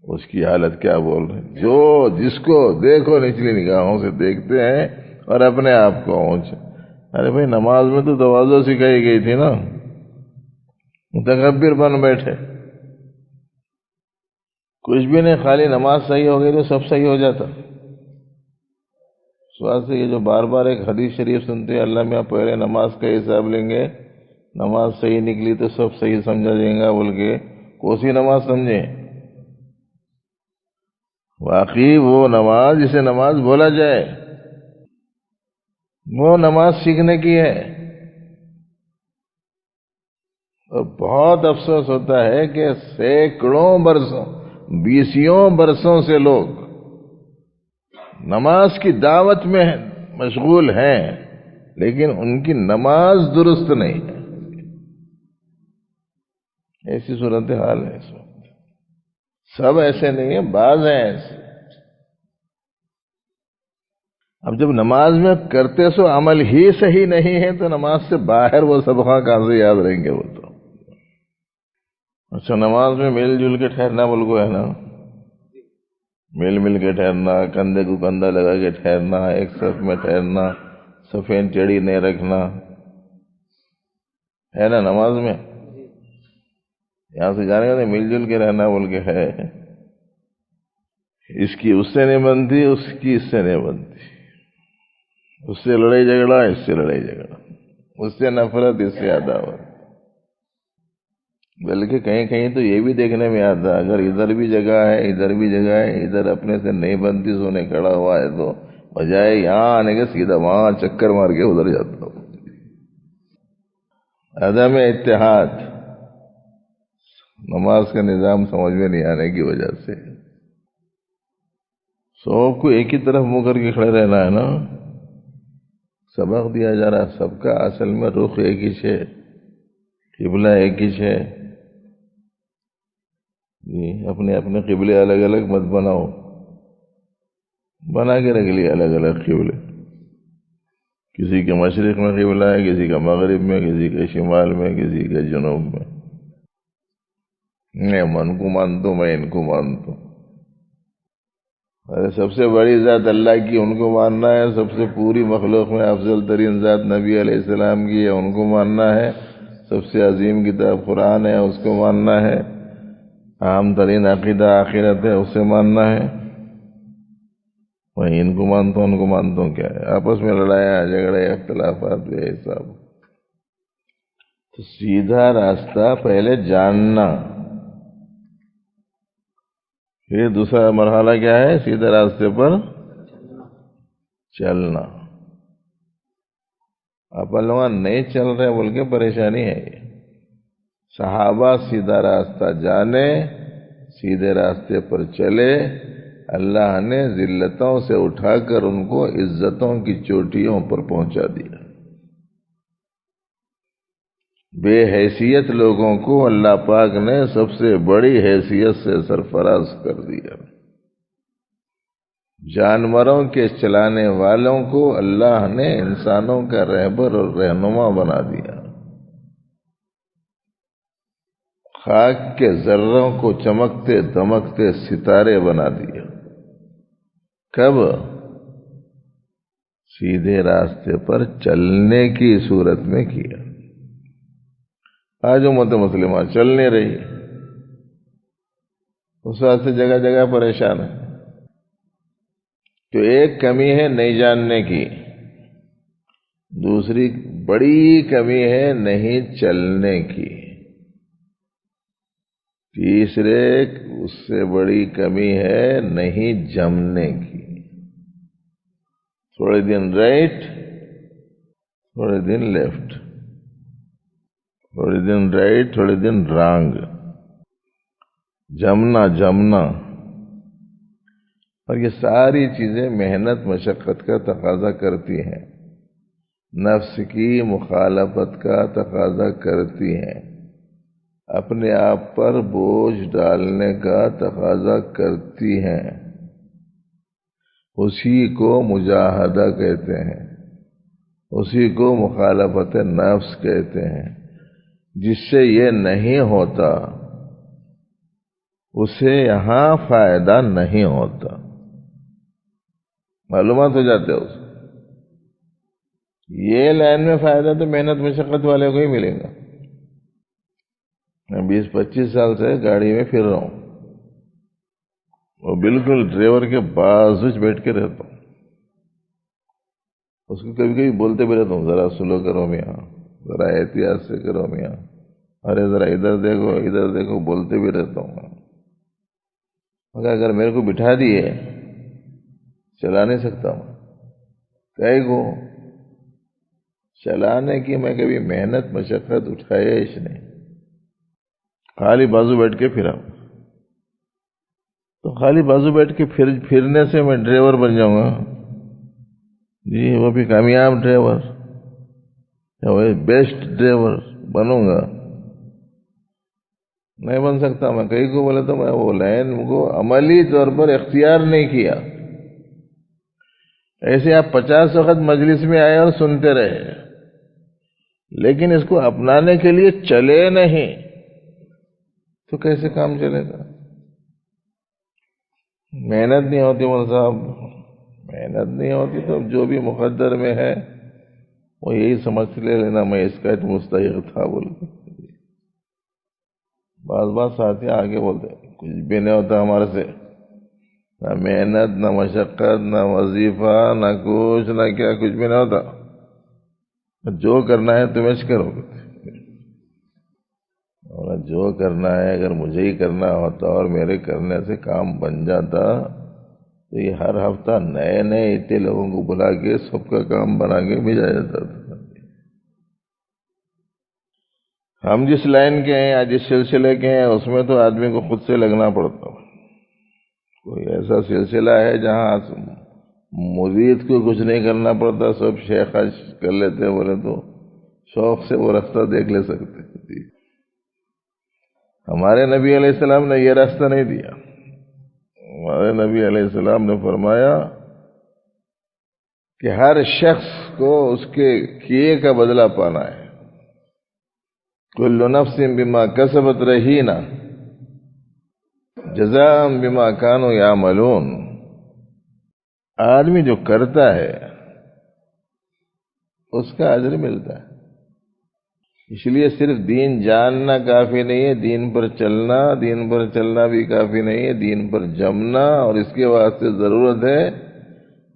Speaker 1: اس کی حالت کیا بول رہے ہیں؟ جو جس کو دیکھو نچلی نگاہوں سے دیکھتے ہیں اور اپنے آپ کو اونچے. ارے بھائی نماز میں تو تواضع سکھائی گئی تھی نا، متکبر بن بیٹھے. کچھ بھی نہیں، خالی نماز صحیح ہو گئی تو سب صحیح ہو جاتا. اس واسطے یہ جو بار بار ایک حدیث شریف سنتے ہیں، اللہ میں پہلے نماز کا حساب لیں گے، نماز صحیح نکلی تو سب صحیح سمجھا جائے گا بول کے کوسی نماز سمجھیں. واقعی وہ نماز جسے نماز بولا جائے وہ نماز سیکھنے کی ہے. اور بہت افسوس ہوتا ہے کہ سینکڑوں برسوں، 20 برسوں سے لوگ نماز کی دعوت میں مشغول ہیں، لیکن ان کی نماز درست نہیں ہے. ایسی صورتحال ہے اس وقت. سب ایسے نہیں ہیں، بعض ہیں ایسے. اب جب نماز میں کرتے سو عمل ہی صحیح نہیں ہے تو نماز سے باہر وہ سبقہ کہاں سے یاد رہیں گے وہ تو. اچھا نماز میں مل جل کے ٹھہرنا بلکو ہے نا، مل کے ٹھہرنا، کندھے کو کندھا لگا کے ٹھہرنا، ایک صف میں ٹھہرنا، صفیں ٹیڑھی نہیں رکھنا ہے نا نماز میں. یہاں سے جانے کا مل جل کے رہنا بول کے ہے. اس کی اس سے نہیں بنتی، اس کی اس سے نہیں بنتی. اس سے لڑائی جھگڑا، اس سے لڑائی جھگڑا، اس سے نفرت، اس سے عداوت. بلکہ کہیں کہیں تو یہ بھی دیکھنے میں آتا ہے اگر ادھر بھی جگہ ہے، ادھر بھی جگہ ہے، ادھر اپنے سے نہیں بنتی سونے کھڑا ہوا ہے تو بجائے یہاں آنے کے سیدھا وہاں چکر مار کے ادھر جاتا ہوں. عدم اتحاد نماز کا نظام سمجھ میں نہیں آنے کی وجہ سے. سب کو ایک ہی طرف منہ کر کے کھڑے رہنا ہے نا. سبق دیا جا رہا سب کا، اصل میں رخ ایک ہی ہے، قبلہ ایک ہی ہے. جی اپنے اپنے قبلے الگ الگ مت بناؤ، بنا کے رکھ لیے الگ الگ قبلے. کسی کے مشرق میں قبلہ ہے، کسی کا مغرب میں، کسی کے شمال میں، کسی کے جنوب میں. میں من کو مانتا ہوں، میں ان کو مانتا ہوں. ارے سب سے بڑی ذات اللہ کی ان کو ماننا ہے، سب سے پوری مخلوق میں افضل ترین ذات نبی علیہ السلام کی ہے ان کو ماننا ہے، سب سے عظیم کتاب قرآن ہے اس کو ماننا ہے، عام ترین عقیدہ آخرت ہے اسے ماننا ہے. میں ان کو مانتا ہوں ان کو مانتا ہوں کیا ہے؟ آپس میں لڑایا جھگڑے اختلافات بے حساب. تو سیدھا راستہ پہلے جاننا، پھر دوسرا مرحلہ کیا ہے؟ سیدھے راستے پر چلنا. اپن لوگ نہیں چل رہے بول کے پریشانی ہے. صحابہ سیدھا راستہ جانے، سیدھے راستے پر چلے، اللہ نے ذلتوں سے اٹھا کر ان کو عزتوں کی چوٹیوں پر پہنچا دیا. بے حیثیت لوگوں کو اللہ پاک نے سب سے بڑی حیثیت سے سرفراز کر دیا. جانوروں کے چلانے والوں کو اللہ نے انسانوں کا رہبر اور رہنما بنا دیا. خاک کے ذروں کو چمکتے دمکتے ستارے بنا دیا. کب؟ سیدھے راستے پر چلنے کی صورت میں کیا. آج امت مسلمہ چل نہیں رہی، اس واسطے جگہ جگہ پریشان ہے. تو ایک کمی ہے نہیں جاننے کی، دوسری بڑی کمی ہے نہیں چلنے کی، تیسرے اس سے بڑی کمی ہے نہیں جمنے کی. تھوڑے دن رائٹ، تھوڑے دن لیفٹ، تھوڑے دن رائٹ، تھوڑے دن رانگ، جمنا. اور یہ ساری چیزیں محنت مشقت کا تقاضا کرتی ہیں، نفس کی مخالفت کا تقاضا کرتی ہیں، اپنے آپ پر بوجھ ڈالنے کا تقاضا کرتی ہیں. اسی کو مجاہدہ کہتے ہیں، اسی کو مخالفت نفس کہتے ہیں. جس سے یہ نہیں ہوتا اسے یہاں فائدہ نہیں ہوتا. معلومات ہو جاتے ہیں اسے. یہ لائن میں فائدہ تو محنت مشقت والے کو ہی ملے گا. میں 20-25 سال سے گاڑی میں پھر رہا ہوں، وہ بالکل ڈرائیور کے بازو بیٹھ کے رہتا ہوں. اس کو کبھی کبھی بولتے بھی رہتا ہوں، ذرا سلو کرو میاں، ذرا احتیاط سے کرو میاں، ارے ذرا ادھر دیکھو ادھر دیکھو، بولتے بھی رہتا ہوں. مگر اگر میرے کو بٹھا دیے چلا نہیں سکتا ہوں. کئی کو چلانے کی میں کبھی محنت مشقت اٹھایا اس نے، خالی بازو بیٹھ کے پھرا. تو خالی بازو بیٹھ کے پھرنے سے میں ڈرائیور بن جاؤں گا؟ جی وہ بھی کامیاب ڈرائیور، بیسٹ ڈرائیور بنوں گا؟ نہیں بن سکتا. میں کئی کو بولا تو میں وہ لائن کو عملی طور پر اختیار نہیں کیا. ایسے آپ 50 وقت مجلس میں آئے اور سنتے رہے، لیکن اس کو اپنانے کے لیے چلے نہیں تو کیسے کام چلے گا؟ محنت نہیں ہوتی مولانا صاحب، محنت نہیں ہوتی تو جو بھی مقدر میں ہے وہ یہی سمجھ لے لینا میں اس کا مستحق تھا بول کے. بعض ساتھی آگے بولتے کچھ بھی نہیں ہوتا ہمارے سے، نہ محنت نہ مشقت نہ وظیفہ نہ کچھ نہ کیا، کچھ بھی نہیں ہوتا. جو کرنا ہے تمہیں کرو گے، اور جو کرنا ہے اگر مجھے ہی کرنا ہوتا اور میرے کرنے سے کام بن جاتا تو یہ ہر ہفتہ نئے اتنے لوگوں کو بلا کے سب کا کام بنا کے بھیجا جاتا تھا. ہم جس لائن کے ہیں یا جس سلسلے کے ہیں اس میں تو آدمی کو خود سے لگنا پڑتا. کوئی ایسا سلسلہ ہے جہاں مرید کو کچھ نہیں کرنا پڑتا، سب شیخ کر لیتے بولے تو شوق سے وہ راستہ دیکھ لے سکتے. ہمارے نبی علیہ السلام نے یہ راستہ نہیں دیا. ہمارے نبی علیہ السلام نے فرمایا کہ ہر شخص کو اس کے کیے کا بدلہ پانا ہے. کل نفس بما کسبت رہینہ جزاء بما کانوا یعملون. آدمی جو کرتا ہے اس کا اجر ملتا ہے. اس لیے صرف دین جاننا کافی نہیں ہے، دین پر چلنا بھی کافی نہیں ہے، دین پر جمنا. اور اس کے واسطے ضرورت ہے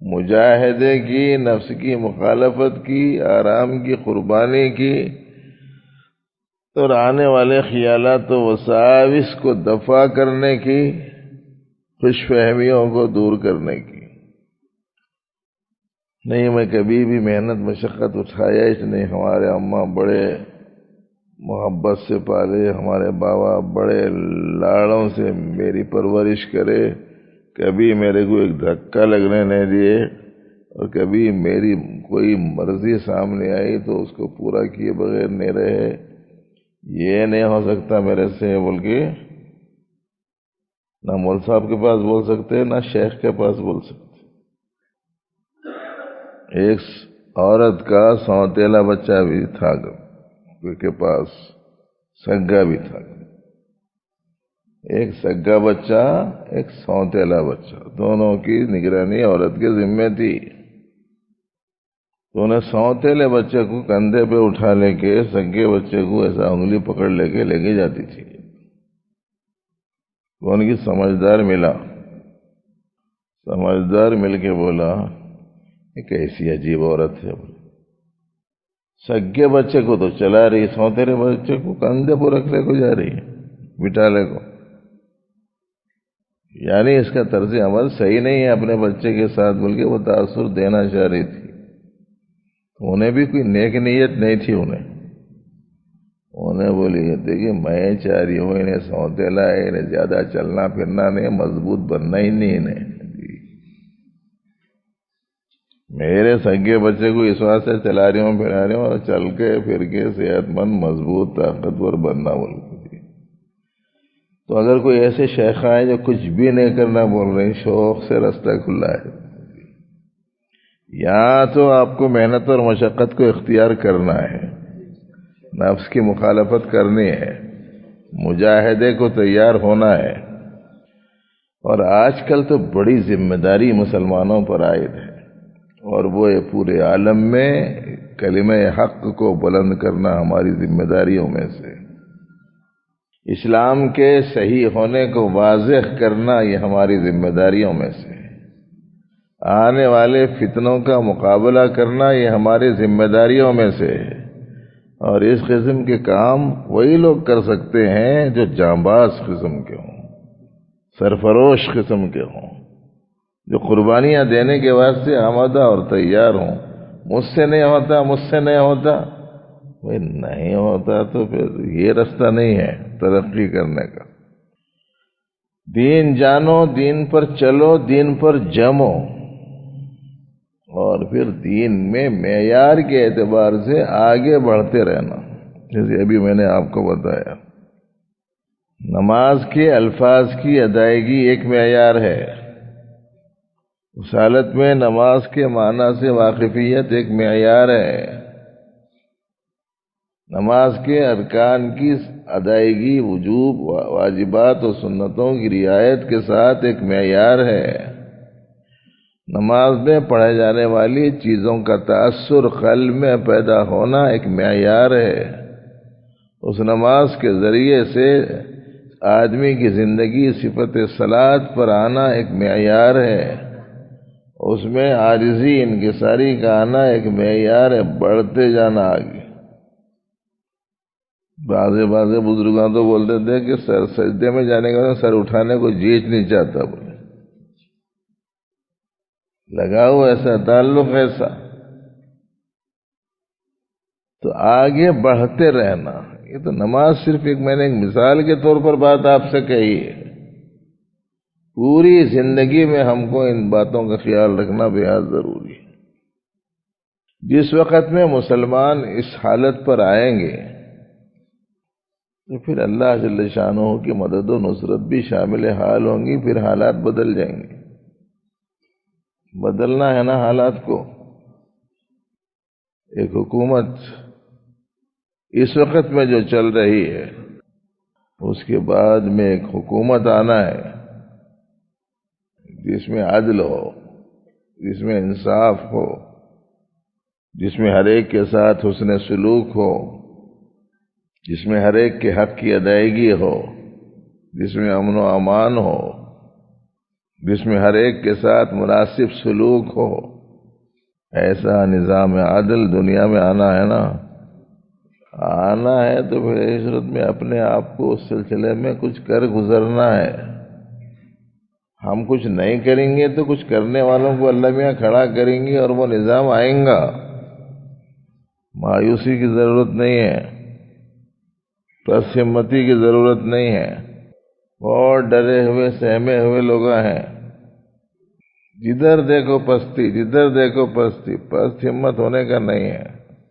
Speaker 1: مجاہدے کی، نفس کی مخالفت کی، آرام کی قربانی کی، اور آنے والے خیالات و وساوس کو دفع کرنے کی، خوش فہمیوں کو دور کرنے کی. نہیں میں کبھی بھی محنت مشقت اٹھایا اس نہیں. ہمارے اماں بڑے محبت سے پالے، ہمارے بابا بڑے لاڑوں سے میری پرورش کرے، کبھی میرے کو ایک دھکا لگنے نہیں دیے، اور کبھی میری کوئی مرضی سامنے آئی تو اس کو پورا کیے بغیر نہیں رہے. یہ نہیں ہو سکتا میرے سے بول کے نہ مول صاحب کے پاس بول سکتے نہ شیخ کے پاس بول سکتے۔ ایک عورت کا سوتیلا بچہ بھی تھا کے پاس، سگا بھی تھا، ایک سگا بچہ ایک سوتیلا بچہ، دونوں کی نگرانی عورت کے ذمہ تھی۔ تو انہیں سوتیلے بچے کو کندھے پہ اٹھا لے کے سگے بچے کو ایسا انگلی پکڑ لے کے جاتی تھی۔ تو ان کی سمجھدار مل کے بولا یہ کیسی عجیب عورت ہے، سگے بچے کو تو چلا رہی، سوتیلے بچے کو کندھے پہ رکھ لے کو جا رہی ہے، بٹھا لے کو، یعنی اس کا طرز عمل صحیح نہیں ہے اپنے بچے کے ساتھ بول کے وہ تاثر دینا چاہ رہی تھی۔ انہیں بھی کوئی نیک نیت نہیں تھی، انہیں بولی تھی کہ میں چاہ رہی ہوں انہیں سوتیلا ہے، انہیں زیادہ چلنا پھرنا نہیں، مضبوط بننا ہی نہیں انہیں، میرے سگے بچے کو اس واسطے چلا رہی ہوں پھرا رہی ہوں اور چل کے پھر کے صحت مند مضبوط طاقتور بننا بول کے۔ تو اگر کوئی ایسے شیخ ہیں جو کچھ بھی نہیں کرنا بول رہے ہیں، شوق سے رستہ کھلا ہے، یا تو آپ کو محنت اور مشقت کو اختیار کرنا ہے، نفس کی مخالفت کرنی ہے، مجاہدے کو تیار ہونا ہے۔ اور آج کل تو بڑی ذمہ داری مسلمانوں پر عائد ہے، اور وہ پورے عالم میں کلمہ حق کو بلند کرنا ہماری ذمہ داریوں میں سے، اسلام کے صحیح ہونے کو واضح کرنا یہ ہماری ذمہ داریوں میں سے، آنے والے فتنوں کا مقابلہ کرنا یہ ہماری ذمہ داریوں میں سے ہے۔ اور اس قسم کے کام وہی لوگ کر سکتے ہیں جو جانباز قسم کے ہوں، سرفروش قسم کے ہوں، جو قربانیاں دینے کے واسطے آمادہ اور تیار ہوں۔ مجھ سے نہیں ہوتا وہ نہیں ہوتا تو پھر یہ رستہ نہیں ہے ترقی کرنے کا۔ دین جانو، دین پر چلو، دین پر جمو، اور پھر دین میں معیار کے اعتبار سے آگے بڑھتے رہنا۔ جیسے ابھی میں نے آپ کو بتایا، نماز کے الفاظ کی ادائیگی ایک معیار ہے، اس حالت میں نماز کے معنی سے واقفیت ایک معیار ہے، نماز کے ارکان کی ادائیگی وجوب، واجبات و سنتوں کی رعایت کے ساتھ ایک معیار ہے، نماز میں پڑھے جانے والی چیزوں کا تأثر قلب میں پیدا ہونا ایک معیار ہے، اس نماز کے ذریعے سے آدمی کی زندگی صفت صلاۃ پر آنا ایک معیار ہے، اس میں عاجزی انکساری کا آنا ایک معیار ہے، بڑھتے جانا آگے۔ بعض بزرگاں تو بولتے تھے کہ سر سجدے میں جانے کا سر اٹھانے کو جیچ نہیں چاہتا، بولے لگا ہوا ایسا تعلق ایسا۔ تو آگے بڑھتے رہنا، یہ تو نماز صرف میں نے ایک مثال کے طور پر بات آپ سے کہی ہے، پوری زندگی میں ہم کو ان باتوں کا خیال رکھنا بہت ضروری ہے۔ جس وقت میں مسلمان اس حالت پر آئیں گے تو پھر اللہ جل شانہ کی مدد و نصرت بھی شامل حال ہوں گی، پھر حالات بدل جائیں گے، بدلنا ہے نا حالات کو۔ ایک حکومت اس وقت میں جو چل رہی ہے، اس کے بعد میں ایک حکومت آنا ہے جس میں عدل ہو، جس میں انصاف ہو، جس میں ہر ایک کے ساتھ حسن سلوک ہو، جس میں ہر ایک کے حق کی ادائیگی ہو، جس میں امن و امان ہو، جس میں ہر ایک کے ساتھ مناسب سلوک ہو۔ ایسا نظام عدل دنیا میں آنا ہے نا، آنا ہے تو پھر عشرت میں اپنے آپ کو اس سلسلے میں کچھ کر گزرنا ہے۔ ہم کچھ نہیں کریں گے تو کچھ کرنے والوں کو اللہ میاں کھڑا کریں گے اور وہ نظام آئیں گا۔ مایوسی کی ضرورت نہیں ہے، پس ہمتی کی ضرورت نہیں ہے، اور ڈرے ہوئے سہمے ہوئے لوگ ہیں، جدھر دیکھو پستی، جدھر دیکھو پستی، پست ہمت ہونے کا نہیں ہے۔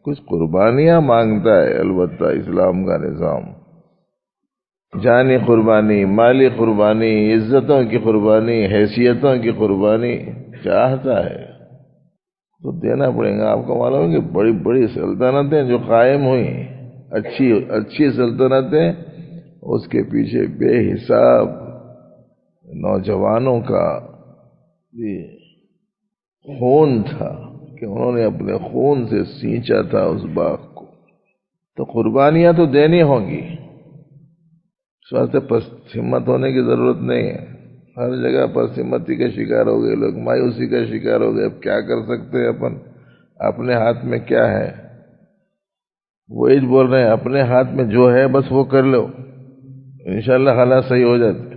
Speaker 1: کچھ قربانیاں مانگتا ہے البتہ اسلام کا نظام، جانی قربانی، مالی قربانی، عزتوں کی قربانی، حیثیتوں کی قربانی چاہتا ہے تو دینا پڑے گا۔ آپ کو معلوم ہے کہ بڑی بڑی سلطنتیں جو قائم ہوئیں، اچھی سلطنتیں، اس کے پیچھے بے حساب نوجوانوں کا خون تھا کہ انہوں نے اپنے خون سے سینچا تھا اس باغ کو۔ تو قربانیاں تو دینی ہوں گی، اس واسطے پست ہمت ہونے کی ضرورت نہیں ہے۔ ہر جگہ پست ہمتی کا شکار ہو گئے لوگ، مایوسی کا شکار ہو گئے۔ اب کیا کر سکتے ہیں اپنے ہاتھ میں کیا ہے؟ وہی بول رہے ہیں اپنے ہاتھ میں جو ہے بس وہ کر لو، انشاءاللہ حالات صحیح ہو جاتے۔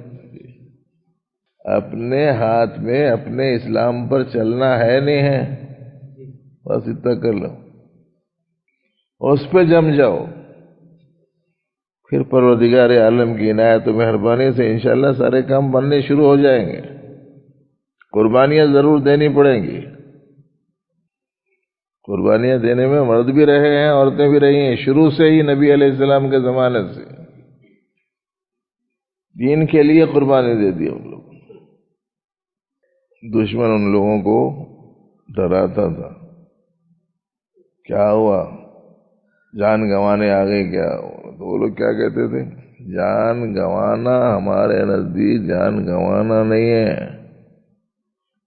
Speaker 1: اپنے ہاتھ میں اپنے اسلام پر چلنا ہے نہیں ہے، بس اتنا کر لو، اس پہ جم جاؤ، پھر پروردگار عالم کی عنایت و مہربانی سے انشاءاللہ سارے کام بننے شروع ہو جائیں گے۔ قربانیاں ضرور دینی پڑیں گی، قربانیاں دینے میں مرد بھی رہے ہیں، عورتیں بھی رہی ہیں، شروع سے ہی نبی علیہ السلام کے زمانے سے دین کے لیے قربانی دے دی ہم لوگ۔ دشمن ان لوگوں کو ڈراتا تھا، کیا ہوا جان گنوانے آ گئے کیا؟ تو وہ لوگ کیا کہتے تھے؟ جان گنوانا ہمارے نزدیک جان گنوانا نہیں ہے،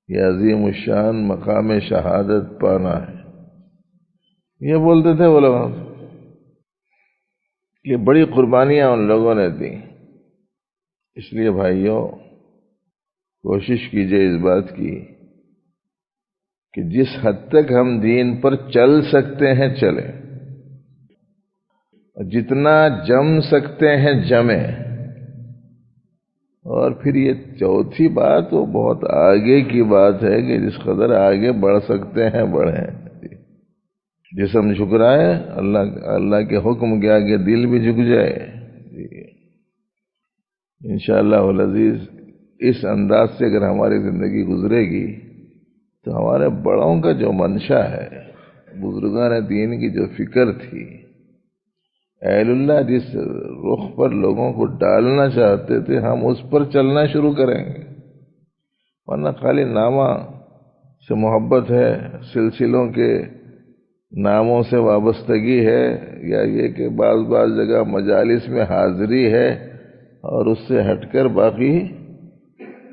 Speaker 1: یہ عظیم الشان مقام شہادت پانا ہے، یہ بولتے تھے وہ لوگ۔ یہ بڑی قربانیاں ان لوگوں نے دی۔ اس لیے بھائیوں کوشش کیجئے اس بات کی کہ جس حد تک ہم دین پر چل سکتے ہیں چلیں، جتنا جم سکتے ہیں جمیں، اور پھر یہ چوتھی بات وہ بہت آگے کی بات ہے کہ جس قدر آگے بڑھ سکتے ہیں بڑھیں۔ جسم جھکرائے، اللہ کے حکم کے آگے دل بھی جھک جائے۔ انشاءاللہ العزیز اس انداز سے اگر ہماری زندگی گزرے گی تو ہمارے بڑوں کا جو منشا ہے، بزرگان دین کی جو فکر تھی، اہل اللہ جس رخ پر لوگوں کو ڈالنا چاہتے تھے، ہم اس پر چلنا شروع کریں گے۔ ورنہ خالی نامہ سے محبت ہے، سلسلوں کے ناموں سے وابستگی ہے، یا یہ کہ بعض جگہ مجالس میں حاضری ہے اور اس سے ہٹ کر باقی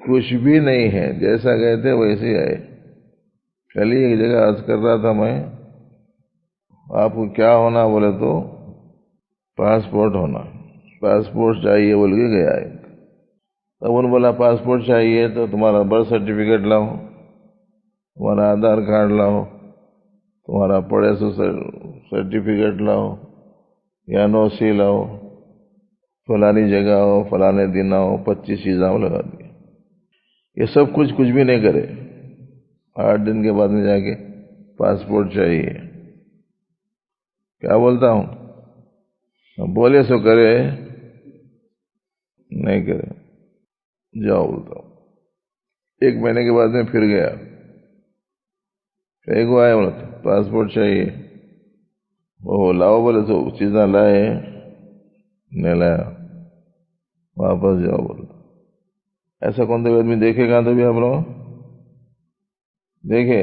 Speaker 1: کچھ بھی نہیں ہے، جیسا گئے تھے ویسے ہی آئے۔ کل ہی ایک جگہ عرض کر رہا تھا میں، آپ کو کیا ہونا بولے تو پاسپورٹ ہونا، پاسپورٹ چاہیے بول کے گیا ہے۔ تب انہوں نے بولا پاسپورٹ چاہیے تو تمہارا برتھ سرٹیفکیٹ لاؤ، تمہارا آدھار کارڈ لاؤ، تمہارا پڑے سو سرٹیفکیٹ لاؤ یا نوسی لاؤ، فلانی جگہ ہو، فلانے دن آؤ، 25 چیزاں لگا دی۔ یہ سب کچھ بھی نہیں کرے، 8 دن کے بعد میں جا کے پاسپورٹ چاہیے۔ کیا بولتا ہوں؟ بولے سو کرے، نہیں کرے، جاؤ بولتا ہوں۔ 1 مہینے کے بعد میں پھر گیا، کہیں کو آئے بولا پاسپورٹ چاہیے، وہ لاؤ بولے تو چیزاں لائے، نہیں لایا، واپس جاؤ بولتا۔ ایسا کون سا آدمی دیکھے گا تو بھی آپ لوگ دیکھے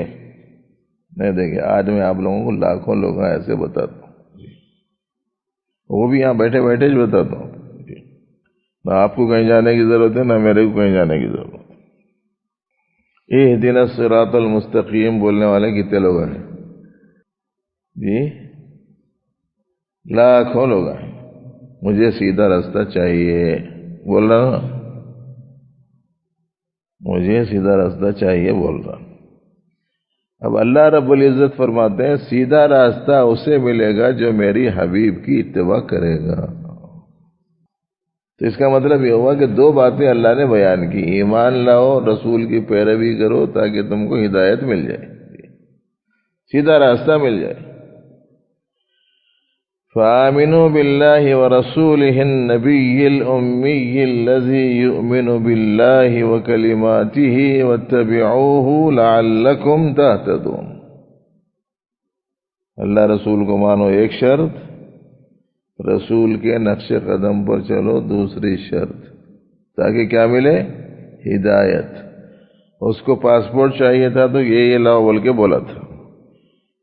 Speaker 1: نہیں دیکھے؟ آج میں آپ لوگوں کو لاکھوں لوگ ایسے بتاتا ہوں، وہ بھی یہاں بیٹھے بیٹھے ہی بتاتا ہوں۔ نہ آپ کو کہیں جانے کی ضرورت ہے، نہ میرے کو کہیں جانے کی ضرورت ہے۔ اہدنا الصراط المستقیم بولنے والے کتنے لوگ ہیں جی؟ لاکھوں لوگ ہیں۔ مجھے سیدھا راستہ چاہیے، بول رہا نا، مجھے سیدھا راستہ چاہیے بول رہا۔ اب اللہ رب العزت فرماتے ہیں سیدھا راستہ اسے ملے گا جو میری حبیب کی اتباع کرے گا۔ تو اس کا مطلب یہ ہوا کہ 2 باتیں اللہ نے بیان کی، ایمان لاؤ، رسول کی پیروی کرو تاکہ تم کو ہدایت مل جائے، سیدھا راستہ مل جائے۔ فآمنوا باللہ ورسولہ النبی الأمی الذی یؤمن باللہ وکلماتہ واتبعوہ لعلکم تہتدون۔ اللہ رسول کو مانو ایک شرط، رسول کے نقش قدم پر چلو دوسری شرط، تاکہ کیا ملے؟ ہدایت۔ اس کو پاسپورٹ چاہیے تھا تو یہ لاؤ بول کے بولا تھا،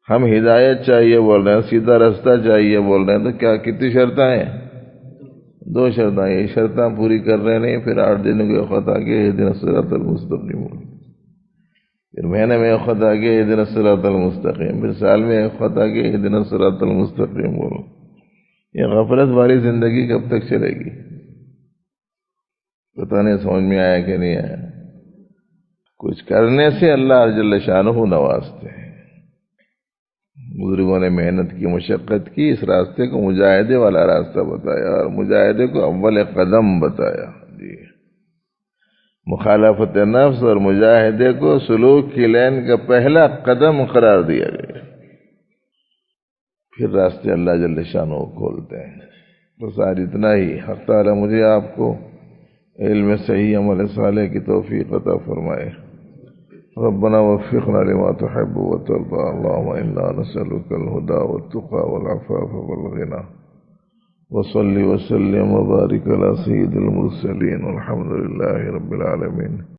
Speaker 1: ہم ہدایت چاہیے بول رہے ہیں، سیدھا راستہ چاہیے بول رہے ہیں، تو کیا کتنی شرطیں ہیں؟ 2 شرطیں۔ یہ شرطیں پوری کر رہے نہیں، پھر 8 دنوں کے وقت آگے اہدنا الصراط المستقیم، پھر مہینے میں ایک وقت آگے اہدنا الصراط المستقیم، پھر سال میں ایک وقت آگے اہدنا الصراط المستقیم بولو۔ یہ غفلت والی زندگی کب تک چلے گی؟ پتہ نہیں سمجھ میں آیا کہ نہیں آیا؟ کچھ کرنے سے اللہ جل شانہ نوازتے ہیں۔ بزرگوں نے محنت کی، مشقت کی، اس راستے کو مجاہدے والا راستہ بتایا، اور مجاہدے کو اول قدم بتایا۔ جی، مخالفت نفس اور مجاہدے کو سلوک کی لین کا پہلا قدم قرار دیا گیا، پھر راستے اللہ جل شانہ کھولتے ہیں۔ بس آج اتنا ہی۔ حق تعالی مجھے آپ کو علم صحیح، عمل صالح کی توفیق عطا فرمائے۔ ربنا وفقنا لما تحب وترضى، اللهم إنا نسألك الهدى والتقى والعفاف والغنى، وصل وسلم وبارك على سيد المرسلين، والحمد لله رب العالمين۔